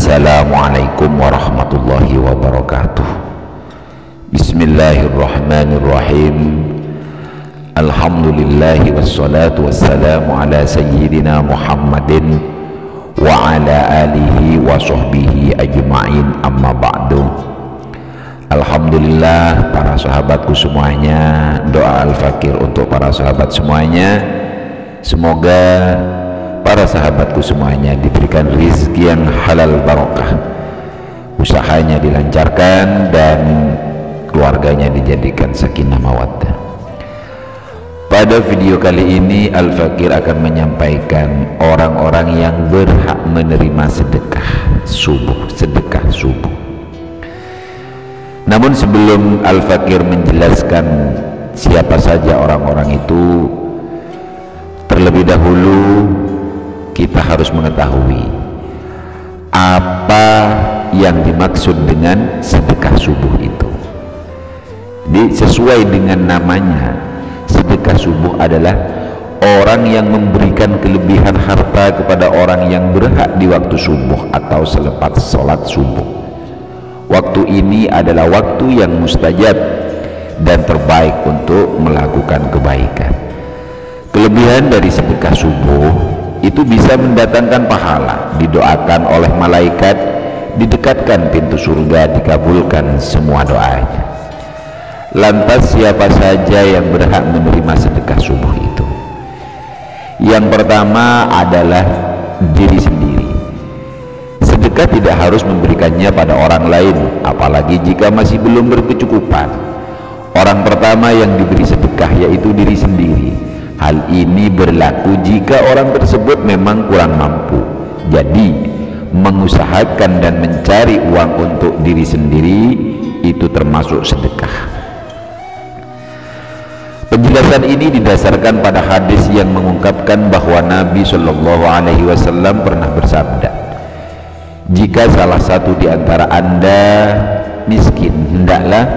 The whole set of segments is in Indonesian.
Assalamualaikum warahmatullahi wabarakatuh. Bismillahirrahmanirrahim. Alhamdulillahi wassalatu wassalamu ala sayyidina Muhammadin wa ala alihi wa sahbihi ajma'in, amma ba'du. Alhamdulillah, para sahabatku semuanya, doa Al-Fakir untuk para sahabat semuanya. Semoga para sahabatku semuanya diberikan rizki yang halal barokah, usahanya dilancarkan, dan keluarganya dijadikan sakinah mawaddah. Pada video kali ini Al-Fakir akan menyampaikan orang-orang yang berhak menerima sedekah subuh. Namun sebelum Al-Fakir menjelaskan siapa saja orang-orang itu, terlebih dahulu kita harus mengetahui apa yang dimaksud dengan sedekah subuh itu. Jadi sesuai dengan namanya, sedekah subuh adalah orang yang memberikan kelebihan harta kepada orang yang berhak di waktu subuh atau selepas sholat subuh. Waktu ini adalah waktu yang mustajab dan terbaik untuk melakukan kebaikan. Kelebihan dari sedekah subuh itu bisa mendatangkan pahala, didoakan oleh malaikat, didekatkan pintu surga, dikabulkan semua doanya. Lantas siapa saja yang berhak menerima sedekah subuh itu? Yang pertama adalah diri sendiri. Sedekah tidak harus memberikannya pada orang lain, apalagi jika masih belum berkecukupan. Orang pertama yang diberi sedekah yaitu diri sendiri. Hal ini berlaku jika orang tersebut memang kurang mampu. Jadi mengusahakan dan mencari uang untuk diri sendiri itu termasuk sedekah. Penjelasan ini didasarkan pada hadis yang mengungkapkan bahwa Nabi Shallallahu Alaihi Wasallam pernah bersabda, jika salah satu di antara Anda miskin, hendaklah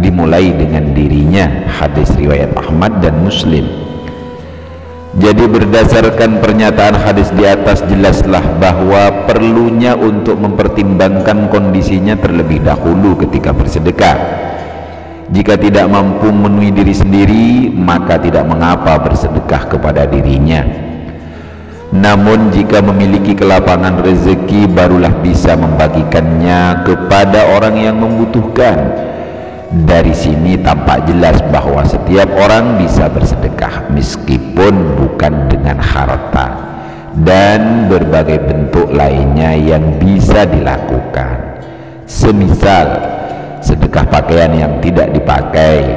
dimulai dengan dirinya. Hadis riwayat Ahmad dan Muslim. Jadi berdasarkan pernyataan hadis di atas, jelaslah bahwa perlunya untuk mempertimbangkan kondisinya terlebih dahulu ketika bersedekah. Jika tidak mampu memenuhi diri sendiri, maka tidak mengapa bersedekah kepada dirinya. Namun jika memiliki kelapangan rezeki, barulah bisa membagikannya kepada orang yang membutuhkan. Dari sini tampak jelas bahwa setiap orang bisa bersedekah meskipun bukan dengan harta, dan berbagai bentuk lainnya yang bisa dilakukan. Semisal sedekah pakaian yang tidak dipakai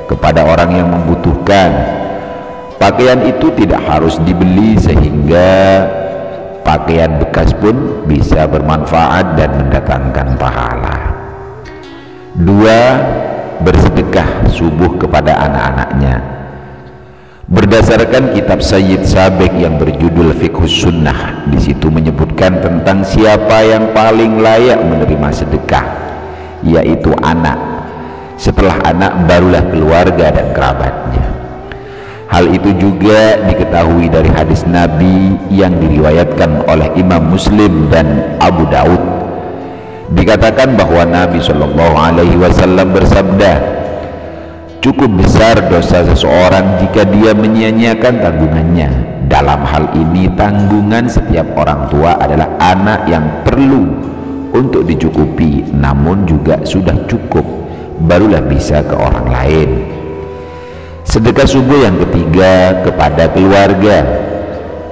kepada orang yang membutuhkan. Pakaian itu tidak harus dibeli sehingga pakaian bekas pun bisa bermanfaat dan mendatangkan pahala. 2. Bersedekah subuh kepada anak-anaknya. Berdasarkan kitab Sayyid Sabiq yang berjudul Fiqhus Sunnah, di situ menyebutkan tentang siapa yang paling layak menerima sedekah, yaitu anak. Setelah anak barulah keluarga dan kerabatnya. Hal itu juga diketahui dari hadis Nabi yang diriwayatkan oleh Imam Muslim dan Abu Daud. Dikatakan bahwa Nabi Shallallahu Alaihi Wasallam bersabda, cukup besar dosa seseorang jika dia menyia-nyiakan tanggungannya. Dalam hal ini tanggungan setiap orang tua adalah anak yang perlu untuk dicukupi, namun juga sudah cukup, barulah bisa ke orang lain. Sedekah subuh yang ketiga kepada keluarga.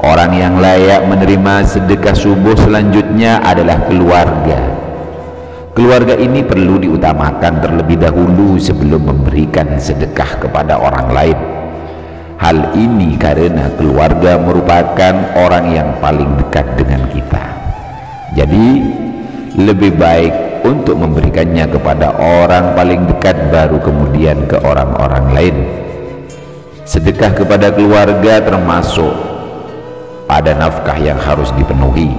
Orang yang layak menerima sedekah subuh selanjutnya adalah keluarga. Keluarga ini perlu diutamakan terlebih dahulu sebelum memberikan sedekah kepada orang lain. Hal ini karena keluarga merupakan orang yang paling dekat dengan kita. Jadi lebih baik untuk memberikannya kepada orang paling dekat, baru kemudian ke orang-orang lain. Sedekah kepada keluarga termasuk ada nafkah yang harus dipenuhi.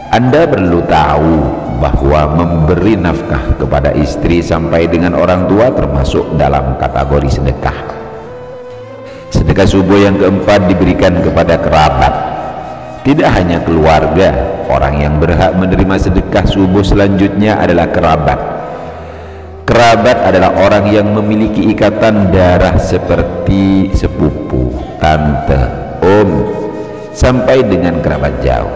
Anda perlu tahu bahwa memberi nafkah kepada istri sampai dengan orang tua termasuk dalam kategori sedekah. Sedekah subuh yang keempat diberikan kepada kerabat. Tidak hanya keluarga, orang yang berhak menerima sedekah subuh selanjutnya adalah kerabat. Kerabat adalah orang yang memiliki ikatan darah seperti sepupu, tante, om, sampai dengan kerabat jauh.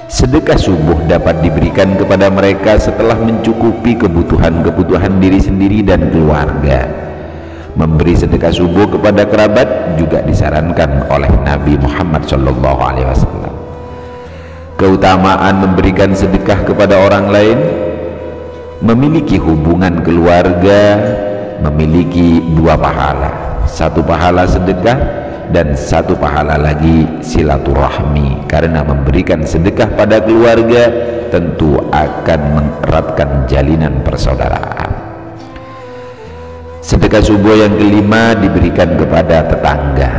Sedekah subuh dapat diberikan kepada mereka setelah mencukupi kebutuhan diri sendiri dan keluarga. Memberi sedekah subuh kepada kerabat juga disarankan oleh Nabi Muhammad SAW. Keutamaan memberikan sedekah kepada orang lain: memiliki hubungan keluarga, memiliki 2 pahala, 1 pahala sedekah dan 1 pahala lagi silaturahmi, karena memberikan sedekah pada keluarga tentu akan mengeratkan jalinan persaudaraan. Sedekah subuh yang kelima diberikan kepada tetangga.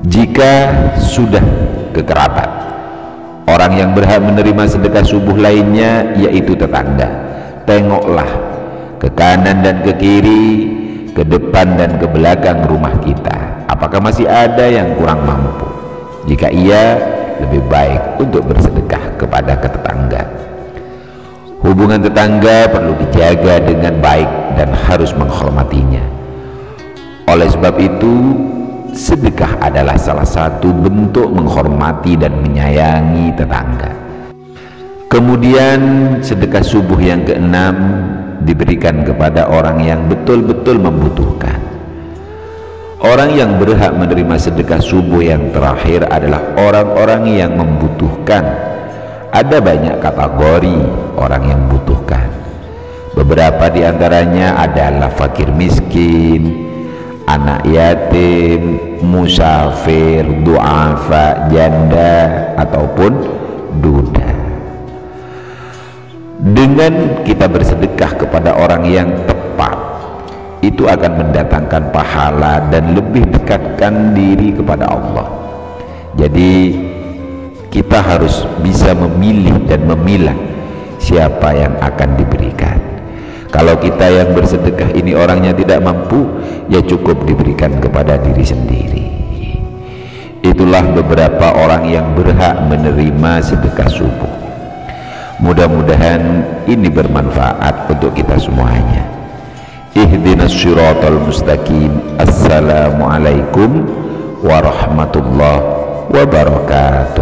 Jika sudah ke kerabat, orang yang berhak menerima sedekah subuh lainnya yaitu tetangga. Tengoklah ke kanan dan ke kiri, ke depan dan ke belakang rumah kita, apakah masih ada yang kurang mampu? Jika iya, lebih baik untuk bersedekah kepada tetangga. Hubungan tetangga perlu dijaga dengan baik dan harus menghormatinya. Oleh sebab itu, sedekah adalah salah satu bentuk menghormati dan menyayangi tetangga. Kemudian sedekah subuh yang keenam diberikan kepada orang yang betul-betul membutuhkan. Orang yang berhak menerima sedekah subuh yang terakhir adalah orang-orang yang membutuhkan. Ada banyak kategori orang yang membutuhkan. Beberapa di antaranya adalah fakir miskin, anak yatim, musafir, du'afa, janda, ataupun duda. Dengan kita bersedekah kepada orang yang tepat, itu akan mendatangkan pahala dan lebih dekatkan diri kepada Allah. Jadi kita harus bisa memilih dan memilah siapa yang akan diberikan. Kalau kita yang bersedekah ini orangnya tidak mampu, ya cukup diberikan kepada diri sendiri. Itulah beberapa orang yang berhak menerima sedekah subuh. Mudah-mudahan ini bermanfaat untuk kita semuanya. Ihdinas siratal mustaqim. Assalamualaikum warahmatullahi wabarakatuh.